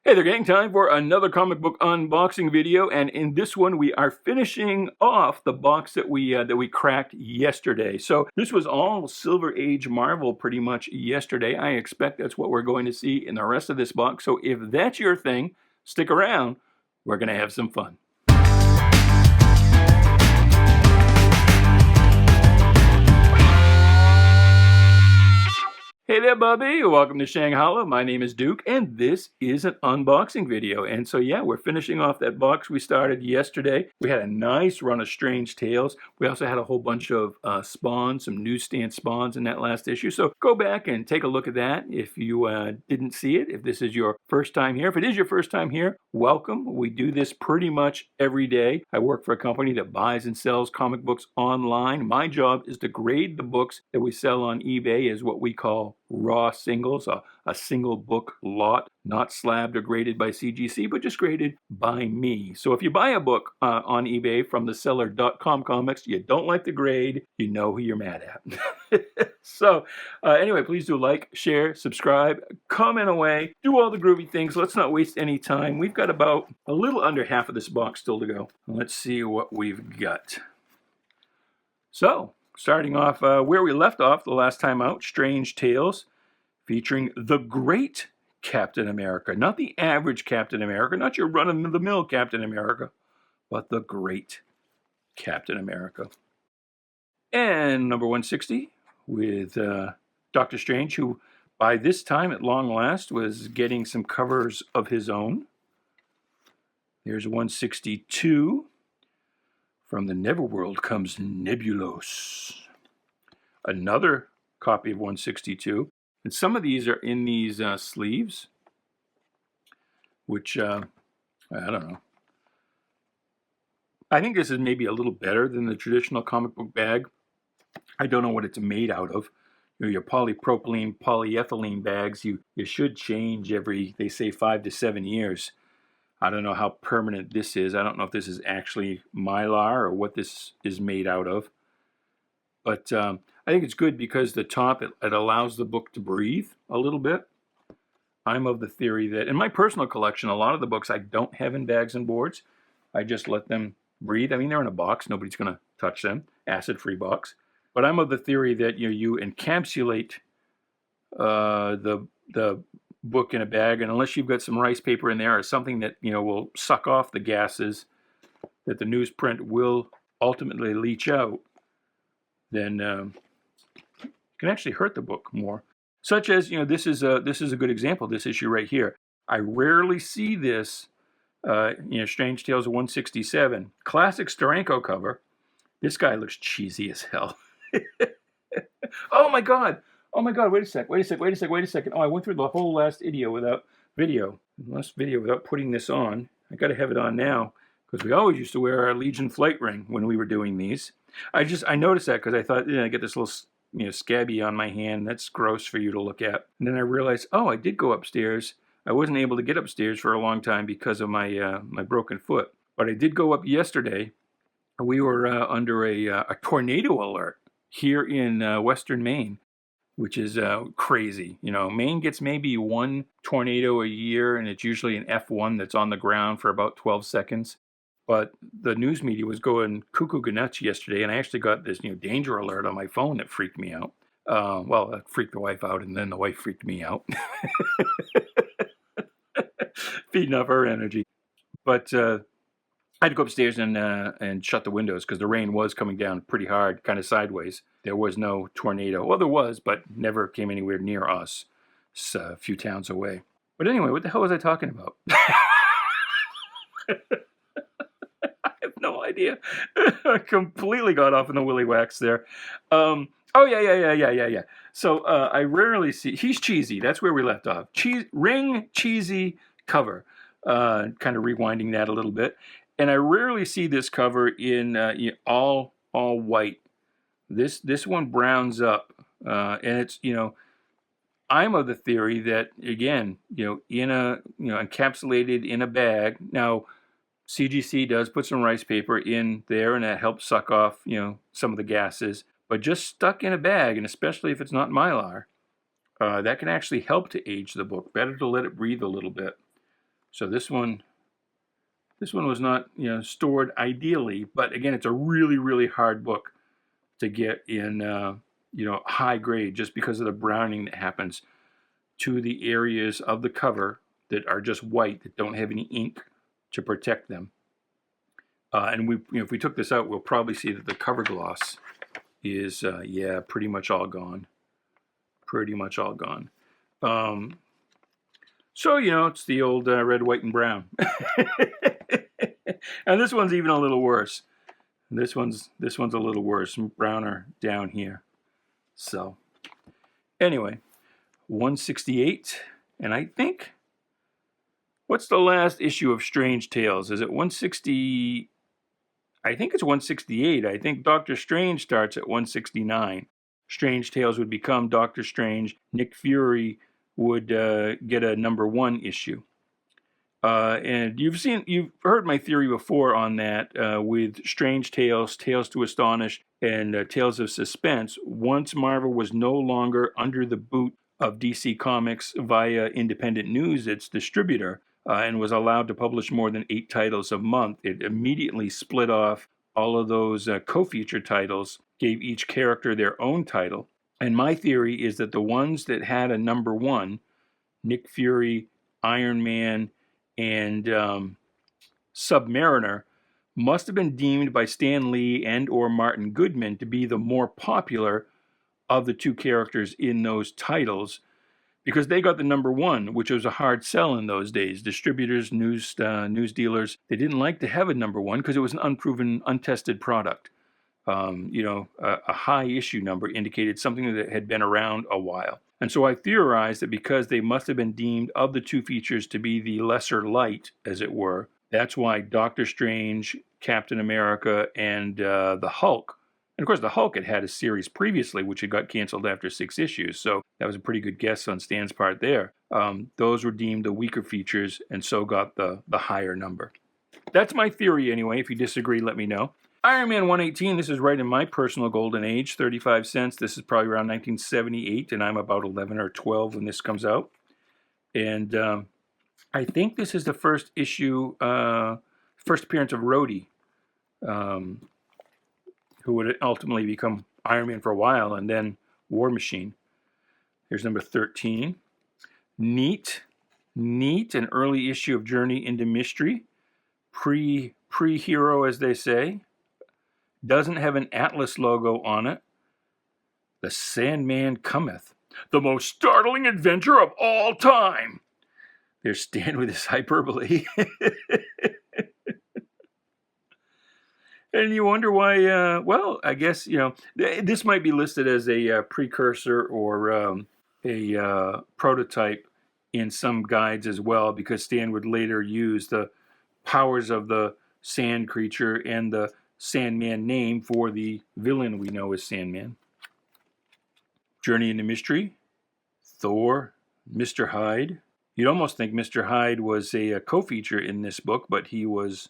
Hey there, gang. Time for another comic book unboxing video, and in this one we are finishing off the box that we cracked yesterday. So this was all Silver Age Mar-Vell pretty much yesterday. I expect that's what we're going to see in the rest of this box. So if that's your thing, stick around. We're going to have some fun. Hey there, Bubby. Welcome to Shanghalla. My name is Duke, and this is an unboxing video. And so, yeah, we're finishing off that box we started yesterday. We had a nice run of Strange Tales. We also had a whole bunch of spawns, some newsstand spawns in that last issue. So go back and take a look at that if you didn't see it, if this is your first time here. If it is your first time here, welcome. We do this pretty much every day. I work for a company that buys and sells comic books online. My job is to grade the books that we sell on eBay as what we call raw singles, a single book lot, not slabbed or graded by CGC, but just graded by me. So if you buy a book on eBay from the seller.com comics, you don't like the grade, you know who you're mad at. So anyway, please do like, share, subscribe, comment away, do all the groovy things. Let's not waste any time. We've got about a little under half of this box still to go. Let's see what we've got. So, starting off where we left off the last time out, Strange Tales, featuring the great Captain America. Not the average Captain America, not your run-of-the-mill Captain America, but the great Captain America. And number 160 with Dr. Strange, who by this time, at long last, was getting some covers of his own. There's 162. From the Neverworld comes Nebulos. Another copy of 162. And some of these are in these sleeves, which, I don't know. I think this is maybe a little better than the traditional comic book bag. I don't know what it's made out of. You know, your polypropylene, polyethylene bags, you should change every, they say, 5 to 7 years. I don't know how permanent this is. I don't know if this is actually Mylar or what this is made out of. But I think it's good because the top, it allows the book to breathe a little bit. I'm of the theory that, in my personal collection, a lot of the books I don't have in bags and boards. I just let them breathe. I mean, they're in a box. Nobody's going to touch them. Acid-free box. But I'm of the theory that you encapsulate the book in a bag, and unless you've got some rice paper in there or something that will suck off the gases that the newsprint will ultimately leach out, then it can actually hurt the book more. Such as this is a good example. This issue right here. I rarely see this. Strange Tales of 167, classic Steranko cover. This guy looks cheesy as hell. Oh my god! Oh my god, wait a second. Oh, I went through the whole last video without putting this on. I gotta have it on now, because we always used to wear our Legion flight ring when we were doing these. I noticed that because I thought, I get this little scabby on my hand. That's gross for you to look at. And then I realized, oh, I did go upstairs. I wasn't able to get upstairs for a long time because of my my broken foot. But I did go up yesterday. We were under a tornado alert here in western Maine, which is crazy. Maine gets maybe one tornado a year, and it's usually an F1 that's on the ground for about 12 seconds. But the news media was going cuckoo nuts yesterday, and I actually got this danger alert on my phone that freaked me out. Well, that freaked the wife out, and then the wife freaked me out. Feeding off her energy. But I had to go upstairs and shut the windows because the rain was coming down pretty hard, kind of sideways. There was no tornado. Well, there was, but never came anywhere near us. It's a few towns away. But anyway, what the hell was I talking about? I have no idea. I completely got off in the willy wax there. Oh, yeah. So I rarely see... He's cheesy. That's where we left off. Ring cheesy cover. Kind of rewinding that a little bit. And I rarely see this cover in all white. This one browns up, and it's I'm of the theory that again in a encapsulated in a bag. Now CGC does put some rice paper in there, and that helps suck off some of the gases. But just stuck in a bag, and especially if it's not Mylar, that can actually help to age the book. Better to let it breathe a little bit. So this one was not, stored ideally, but again, it's a really, really hard book to get in, high grade, just because of the browning that happens to the areas of the cover that are just white, that don't have any ink to protect them. And if we took this out, we'll probably see that the cover gloss is, pretty much all gone. Pretty much all gone. So, it's the old red, white, and brown. And this one's even a little worse. This one's a little worse, browner down here. So, anyway, 168, and I think, what's the last issue of Strange Tales? Is it 160? I think it's 168. I think Doctor Strange starts at 169. Strange Tales would become Doctor Strange. Nick Fury would get a #1 issue. And you've heard my theory before on that with Strange Tales, Tales to Astonish, and Tales of Suspense. Once Mar-Vell was no longer under the boot of DC Comics via independent news, its distributor, and was allowed to publish more than 8 titles a month, it immediately split off all of those co-feature titles, gave each character their own title. And my theory is that the ones that had a #1, Nick Fury, Iron Man, and Submariner, must have been deemed by Stan Lee and or Martin Goodman to be the more popular of the 2 characters in those titles, because they got the #1, which was a hard sell in those days. Distributors, news dealers, they didn't like to have a #1 because it was an unproven, untested product. A high issue number indicated something that had been around a while. And so I theorized that because they must have been deemed of the 2 features to be the lesser light, as it were, that's why Doctor Strange, Captain America, and the Hulk, and of course the Hulk had a series previously which had got canceled after 6 issues, so that was a pretty good guess on Stan's part there. Those were deemed the weaker features and so got the higher number. That's my theory anyway. If you disagree, let me know. Iron Man 118, this is right in my personal golden age, 35 cents. This is probably around 1978, and I'm about 11 or 12 when this comes out. And I think this is the first issue, first appearance of Rhodey, who would ultimately become Iron Man for a while, and then War Machine. Here's number 13. Neat, an early issue of Journey into Mystery. Pre-hero, as they say. Doesn't have an Atlas logo on it. The Sandman Cometh. The most startling adventure of all time. There's Stan with his hyperbole. And you wonder why, I guess, this might be listed as a precursor or a prototype in some guides as well, because Stan would later use the powers of the sand creature and the Sandman name for the villain we know as Sandman. Journey into Mystery, Thor, Mr. Hyde. You'd almost think Mr. Hyde was a co-feature in this book, but he was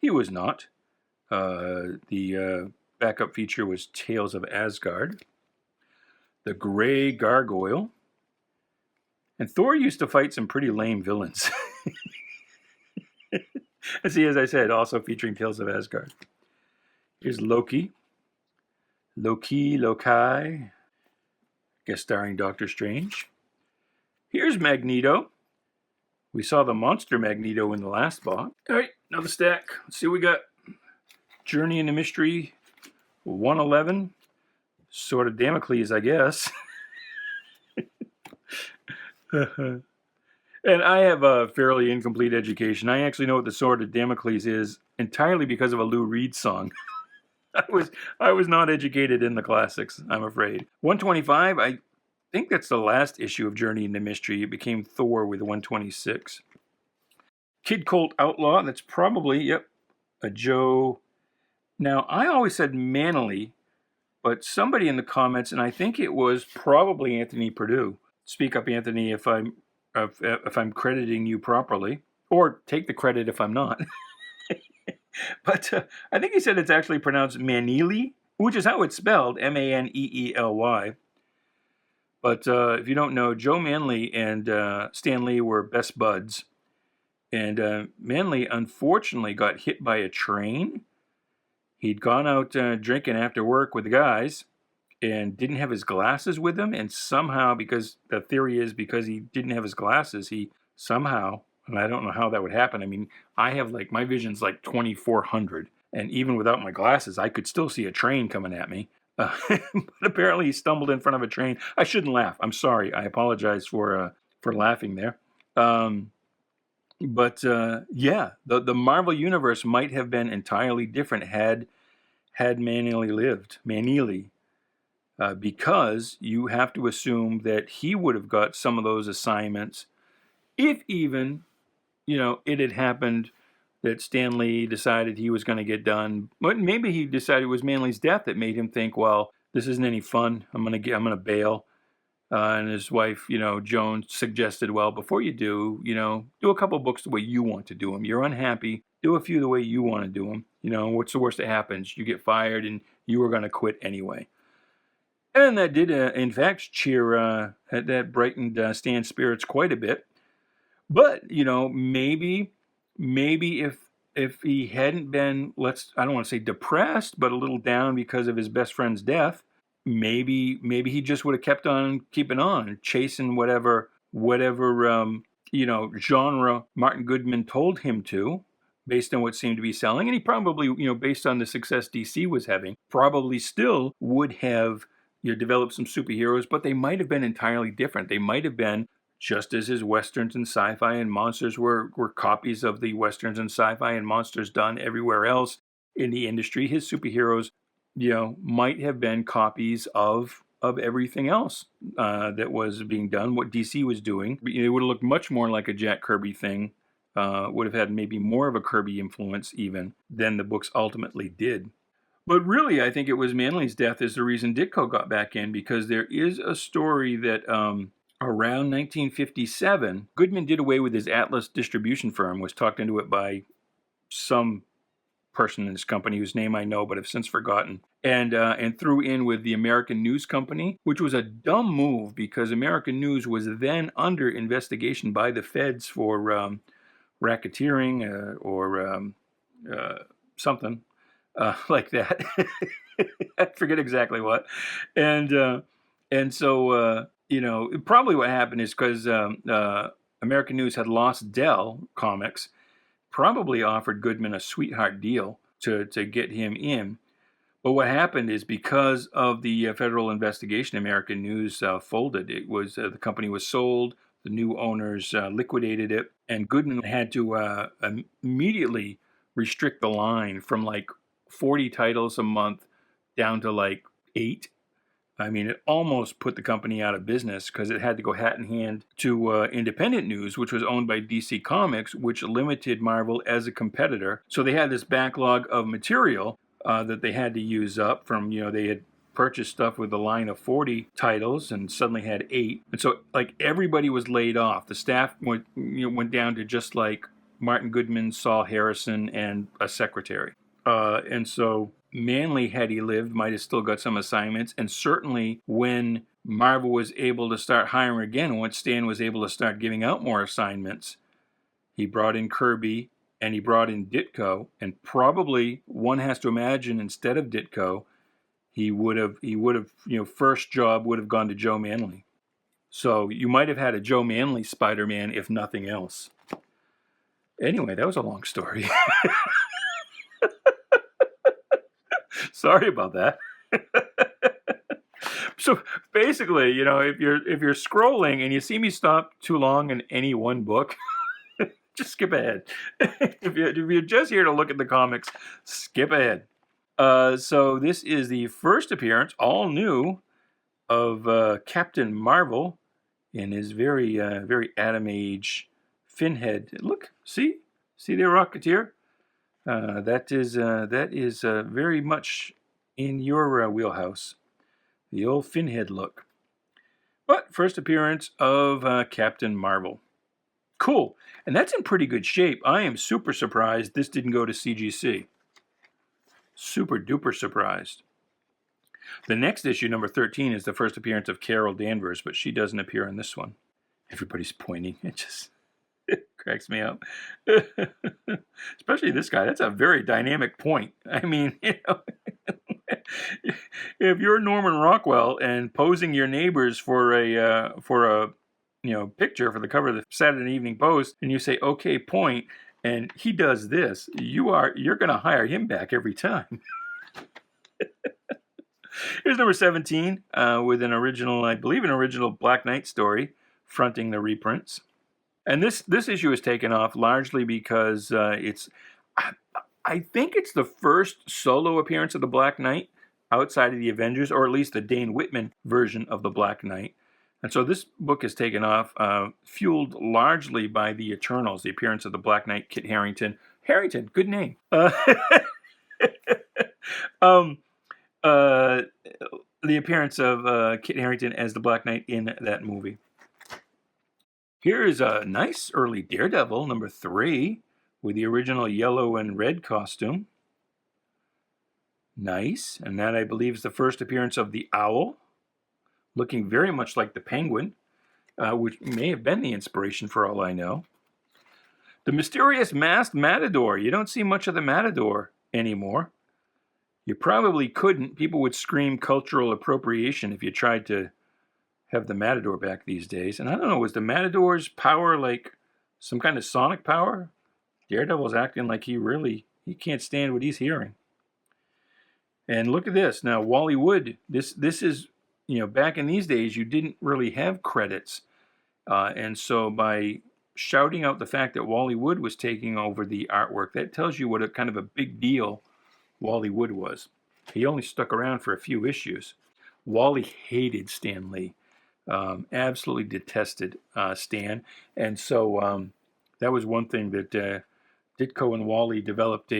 not. The backup feature was Tales of Asgard. The Grey Gargoyle. And Thor used to fight some pretty lame villains. See, as I said, also featuring Tales of Asgard. Here's Loki. Loki, guest starring Doctor Strange. Here's Magneto. We saw the monster Magneto in the last box. All right, another stack. Let's see what we got. Journey into Mystery, 111. Sword of Damocles, I guess. And I have a fairly incomplete education. I actually know what the Sword of Damocles is entirely because of a Lou Reed song. I was not educated in the classics, I'm afraid. 125, I think that's the last issue of Journey into Mystery. It became Thor with 126. Kid Colt Outlaw, that's probably, a Joe. Now, I always said Manley, but somebody in the comments, and I think it was probably Anthony Perdue. Speak up, Anthony, if I'm crediting you properly, or take the credit if I'm not. But I think he said it's actually pronounced Manely, which is how it's spelled, Maneely. But if you don't know, Joe Manley and Stan Lee were best buds. And Manley, unfortunately, got hit by a train. He'd gone out drinking after work with the guys and didn't have his glasses with him. And somehow, because the theory is because he didn't have his glasses, he somehow, and I don't know how that would happen. I mean, I have like, my vision's like 2400. And even without my glasses, I could still see a train coming at me. But apparently he stumbled in front of a train. I shouldn't laugh. I'm sorry. I apologize for laughing there. Yeah, the Mar-Vell universe might have been entirely different had Manley lived. Because you have to assume that he would have got some of those assignments, if even, it had happened that Stan Lee decided he was going to get done. But maybe he decided it was Manley's death that made him think, well, this isn't any fun. I'm gonna bail. And his wife, Joan, suggested, well, before you do, do a couple books the way you want to do them. You're unhappy. Do a few the way you want to do them. What's the worst that happens? You get fired and you were going to quit anyway. And that did, in fact, that brightened Stan's spirits quite a bit. But, maybe if he hadn't been, I don't want to say depressed, but a little down because of his best friend's death, maybe he just would have kept on keeping on, chasing whatever genre Martin Goodman told him to, based on what seemed to be selling. And he probably, based on the success DC was having, probably still would have developed some superheroes, but they might have been entirely different. They might have been, just as his westerns and sci-fi and monsters were copies of the westerns and sci-fi and monsters done everywhere else in the industry, his superheroes might have been copies of everything else that was being done, what DC was doing. It would have looked much more like a Jack Kirby thing, would have had maybe more of a Kirby influence even than the books ultimately did. But really, I think it was Manley's death is the reason Ditko got back in, because there is a story that around 1957, Goodman did away with his Atlas distribution firm, was talked into it by some person in his company whose name I know but have since forgotten, and threw in with the American News Company, which was a dumb move because American News was then under investigation by the feds for racketeering or something like that. I forget exactly what. And so probably what happened is because American News had lost Dell Comics, probably offered Goodman a sweetheart deal to get him in. But what happened is, because of the federal investigation, American News folded. It was the company was sold, the new owners liquidated it, and Goodman had to immediately restrict the line from like 40 titles a month down to like 8. I mean, it almost put the company out of business because it had to go hat in hand to Independent News, which was owned by DC Comics, which limited Mar-Vell as a competitor. So they had this backlog of material that they had to use up from, they had purchased stuff with a line of 40 titles and suddenly had 8. And so like everybody was laid off. The staff went down to just like Martin Goodman, Saul Harrison, and a secretary. And so Manley, had he lived, might have still got some assignments. And certainly when Mar-Vell was able to start hiring again, once Stan was able to start giving out more assignments, he brought in Kirby and he brought in Ditko. And probably one has to imagine, instead of Ditko, he would have, first job would have gone to Joe Manley. So you might have had a Joe Manley Spider-Man, if nothing else. Anyway, that was a long story. Sorry about that. So basically, if you're scrolling and you see me stop too long in any one book, just skip ahead. If you're just here to look at the comics, skip ahead. So this is the first appearance, all new, of Captain Mar-Vell in his very Atom Age Finhead. Look, see there, Rocketeer. That is very much in your wheelhouse, the old Finhead look. But first appearance of Captain Mar-Vell. Cool, and that's in pretty good shape. I am super surprised this didn't go to CGC. Super duper surprised. The next issue, number 13, is the first appearance of Carol Danvers, but she doesn't appear in this one. Everybody's pointing. It just... Cracks me up. Especially this guy. That's a very dynamic point. I mean, if you're Norman Rockwell and posing your neighbors for a picture for the cover of the Saturday Evening Post, and you say, "Okay, point," and he does this, you're going to hire him back every time. Here's number 17 with an original, I believe, an original Black Knight story fronting the reprints. And this issue is taken off largely because I think it's the first solo appearance of the Black Knight outside of the Avengers, or at least the Dane Whitman version of the Black Knight. And so this book is taken off, fueled largely by the Eternals, the appearance of the Black Knight, Kit Harington. Harington, good name. The appearance of Kit Harington as the Black Knight in that movie. Here is a nice early Daredevil, number 3, with the original yellow and red costume. Nice. And that, I believe, is the first appearance of the Owl, looking very much like the Penguin, which may have been the inspiration for all I know. The mysterious masked Matador. You don't see much of the Matador anymore. You probably couldn't. People would scream cultural appropriation if you tried to have the Matador back these days. And I don't know, was the Matador's power like some kind of sonic power? Daredevil's acting like he can't stand what he's hearing. And look at this. Now, Wally Wood, this is, back in these days, you didn't really have credits. And so by shouting out the fact that Wally Wood was taking over the artwork, that tells you what a kind of a big deal Wally Wood was. He only stuck around for a few issues. Wally hated Stan Lee. Absolutely detested Stan. And so that was one thing that Ditko and Wally developed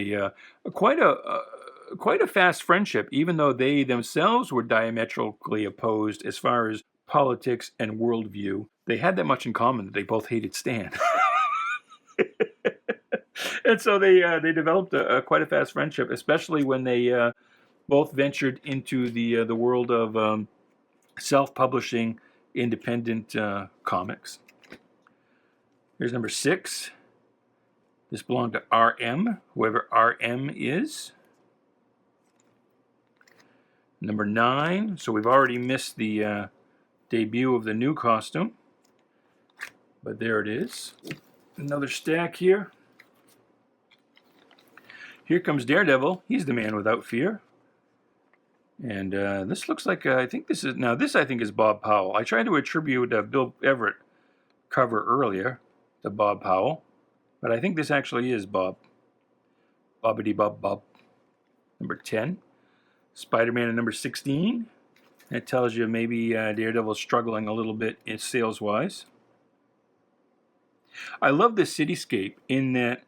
quite a fast friendship, even though they themselves were diametrically opposed as far as politics and worldview. They had that much in common, that they both hated Stan. And so they developed quite a fast friendship, especially when they both ventured into the world of self-publishing independent comics. Here's number 6. This belonged to RM, whoever RM is. Number 9. So we've already missed the debut of the new costume, but there it is. Another stack here. Here comes Daredevil. He's the man without fear. And this looks like, I think this is Bob Powell. I tried to attribute a Bill Everett cover earlier to Bob Powell, but I think this actually is Bob. Bobbity Bob Bob. Number 10. Spider-Man at number 16. That tells you maybe Daredevil's struggling a little bit in sales-wise. I love this cityscape in that,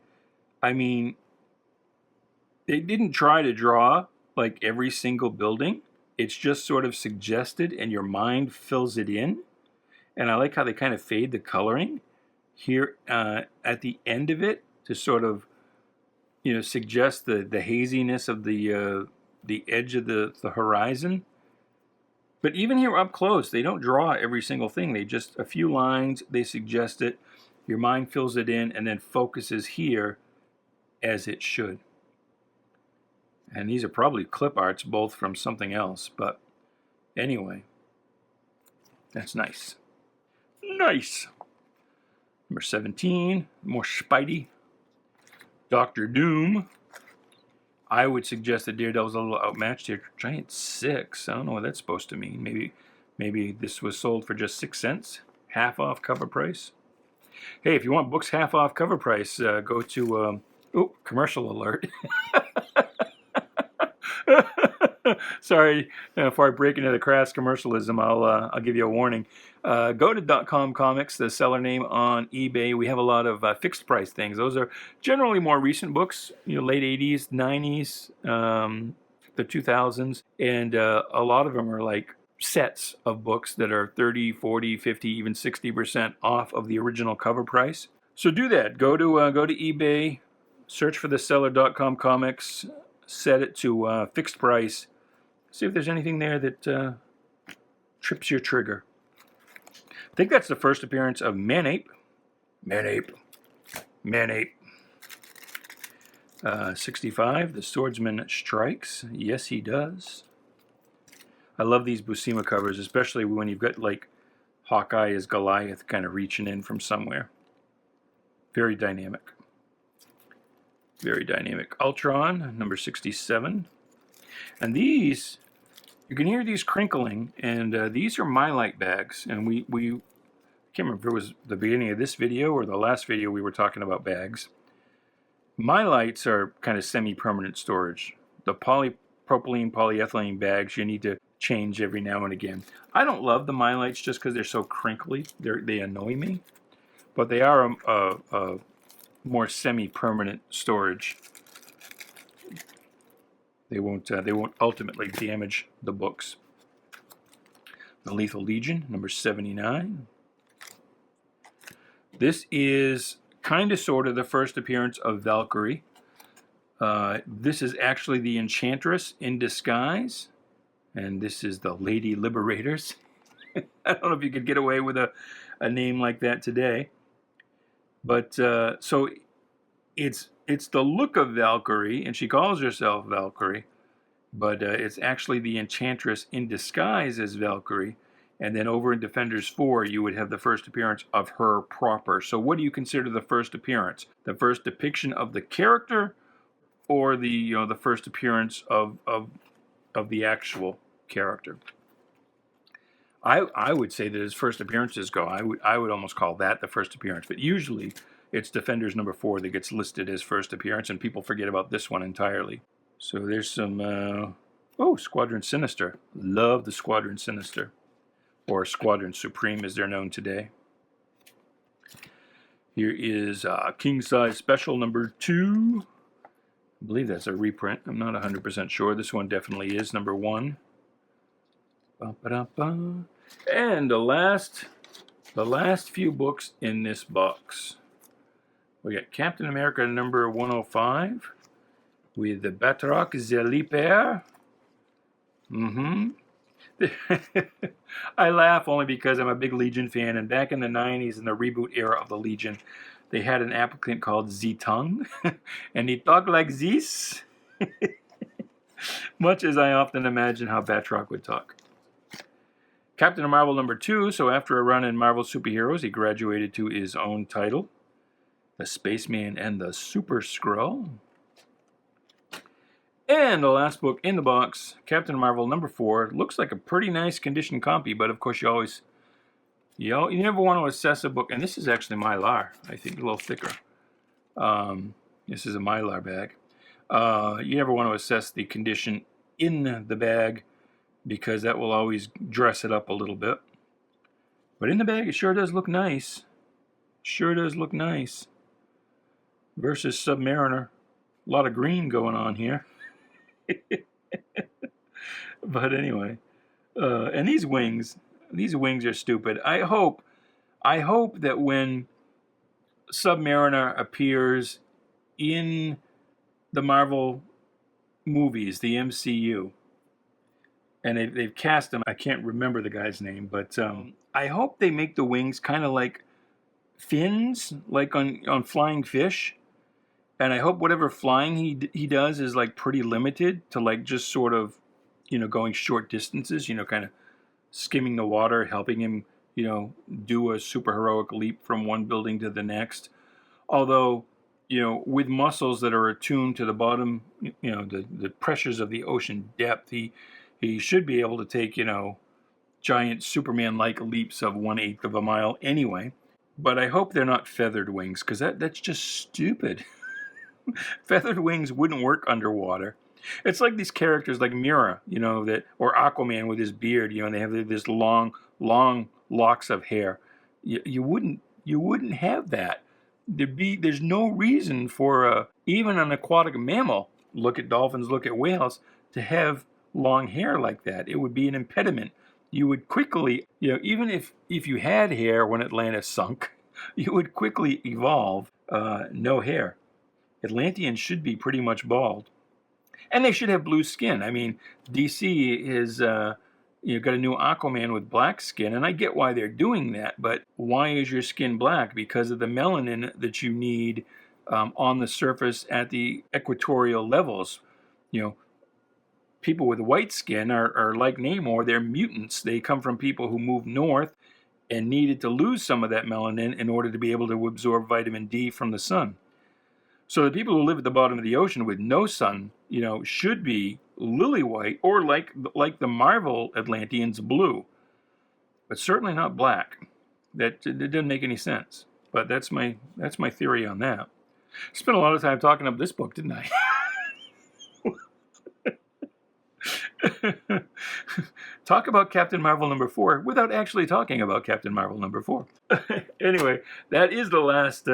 I mean, they didn't try to draw like every single building. It's just sort of suggested and your mind fills it in. And I like how they kind of fade the coloring here at the end of it to sort of, suggest the haziness of the edge of the horizon. But even here up close, they don't draw every single thing. They just, a few lines, they suggest it, your mind fills it in, and then focuses here as it should. And these are probably clip arts, both from something else. But anyway, that's nice. Nice. Number 17, more Spidey. Dr. Doom. I would suggest that Daredevil's a little outmatched here. Giant 6. I don't know what that's supposed to mean. Maybe this was sold for just 6 cents. Half off cover price. Hey, if you want books half off cover price, go to... commercial alert. Sorry, before I break into the crass commercialism, I'll give you a warning. Go to .com Comics, the seller name on eBay. We have a lot of fixed price things. Those are generally more recent books, late 80s, 90s, the 2000s, and a lot of them are like sets of books that are 30, 40, 50, even 60% off of the original cover price. So do that. Go to eBay, search for the seller.com Comics, set it to fixed price. See if there's anything there that trips your trigger. I think that's the first appearance of Manape. Manape. Man-ape. 65, the swordsman strikes. Yes, he does. I love these Buscema covers, especially when you've got like Hawkeye as Goliath kind of reaching in from somewhere. Very dynamic. Very dynamic. Ultron, number 67. And these, you can hear these crinkling, and these are My Light bags. And we I can't remember if it was the beginning of this video or the last video we were talking about bags. My Lights are kind of semi-permanent storage. The polypropylene, polyethylene bags you need to change every now and again. I don't love the My Lights just because they're so crinkly. They annoy me. But they are a more semi-permanent storage. They won't ultimately damage the books. The Lethal Legion, number 79. This is kind of sort of the first appearance of Valkyrie. This is actually the Enchantress in disguise. And this is the Lady Liberators. I don't know if you could get away with a name like that today. But so it's the look of Valkyrie, and she calls herself Valkyrie. But it's actually the Enchantress in disguise as Valkyrie. And then over in Defenders 4, you would have the first appearance of her proper. So what do you consider the first appearance? The first depiction of the character, or the the first appearance of the actual character? I would say that as first appearances go, I would almost call that the first appearance. But usually it's Defenders number 4 that gets listed as first appearance, and people forget about this one entirely. So there's some Squadron Sinister. Love the Squadron Sinister. Or Squadron Supreme as they're known today. Here is King Size Special number 2. I believe that's a reprint. I'm not 100% sure. This one definitely is number 1. Ba-ba-da-ba. And the last few books in this box. We got Captain America number 105 with the Batroc Zeliper. I laugh only because I'm a big Legion fan, and back in the 90s, in the reboot era of the Legion, they had an applicant called Z-Tongue, and he talked like this, much as I often imagine how Batroc would talk. Captain Marvel number 2, so after a run in Marvel Superheroes, he graduated to his own title, The Spaceman and the Super Skrull. And the last book in the box, Captain Marvel number 4. Looks like a pretty nice condition copy, but of course you never want to assess a book. And this is actually Mylar, I think, a little thicker. This is a Mylar bag. You never want to assess the condition in the bag, because that will always dress it up a little bit. But in the bag, it sure does look nice. Sure does look nice. Versus Submariner. A lot of green going on here. But anyway, and these wings are stupid. I hope that when Submariner appears in the Marvel movies, the MCU, and they've cast him, I can't remember the guy's name, but I hope they make the wings kind of like fins, like on flying fish. And I hope whatever flying he does is like pretty limited to like just sort of, going short distances, kind of skimming the water, helping him, do a super heroic leap from one building to the next. Although, with muscles that are attuned to the bottom, the pressures of the ocean depth, he should be able to take, giant Superman-like leaps of 1/8 of a mile anyway. But I hope they're not feathered wings, because that's just stupid. Feathered wings wouldn't work underwater. It's like these characters like Mira, or Aquaman with his beard, and they have this long locks of hair. You wouldn't have that. There's no reason for even an aquatic mammal, look at dolphins, look at whales, to have long hair like that. It would be an impediment. You would quickly, even if you had hair when Atlantis sunk, you would quickly evolve no hair. Atlanteans should be pretty much bald. And they should have blue skin. I mean, DC is you've got a new Aquaman with black skin, and I get why they're doing that, but why is your skin black? Because of the melanin that you need on the surface at the equatorial levels. People with white skin are like Namor, they're mutants. They come from people who moved north and needed to lose some of that melanin in order to be able to absorb vitamin D from the sun. So the people who live at the bottom of the ocean with no sun, should be lily white, or like the Mar-Vell Atlanteans, blue, but certainly not black. That doesn't make any sense. But that's my theory on that. Spent a lot of time talking up this book, didn't I? Talk about Captain Marvel #4 without actually talking about Captain Marvel #4. Anyway, that is the last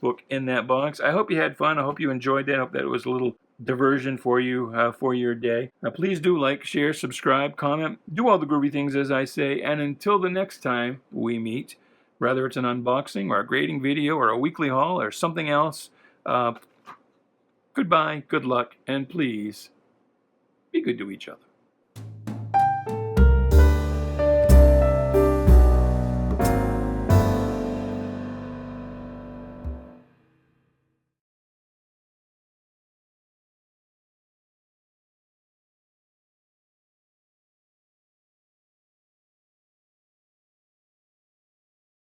book in that box. I hope you had fun. I hope you enjoyed that. I hope that it was a little diversion for you for your day. Please do like, share, subscribe, comment, do all the groovy things as I say. And until the next time we meet, whether it's an unboxing or a grading video or a weekly haul or something else, goodbye, good luck, and please be good to each other.